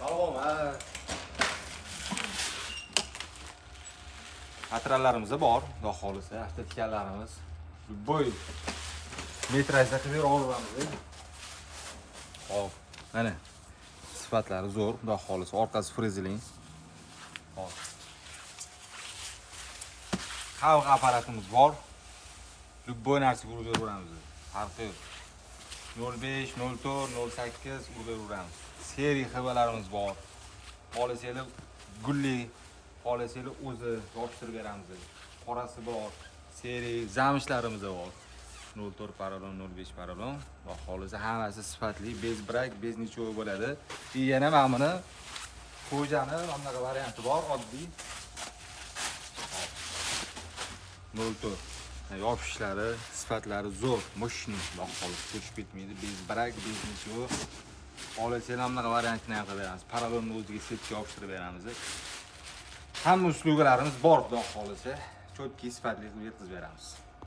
Salom, Patronlarimiz bor, xudo xolisa, avtotikanlarimiz. Bo'y metrajda qilib olamiz. Hop, mana sifatlari zo'r, xudo xolisa, orqasi frezeling. Hop. Qavg apparatimiz bor. Любой narsaga urib beramiz. Farqi yo'q. 05, 04, 08 urib beramiz. Seriya xivalarimiz bor. Poliseli gulli, poliseli o'zi yopishtirib beramiz. Qorasi bor. Seriya zamishlarimiz bor. 04 paralon, 05 paralon. Va xolisa hammasi sifatli, bez brak, bez nichoy bo'ladi. Yana mana buni xo'jani bunaqa varianti bor, oddiy. 04 yopishlari, sifatlari zo'r, mushni, xudo xolisa ko'chib ketmaydi. Bez brak, bez nichoy. Poliseli bunaqa variantini ham qilib beramiz. Paralonni o'ziga setga yopishtirib beramiz. Hamma uslugalarimiz bor, xudo xolisa. Cho'tki sifatli qilib yetkazib beramiz.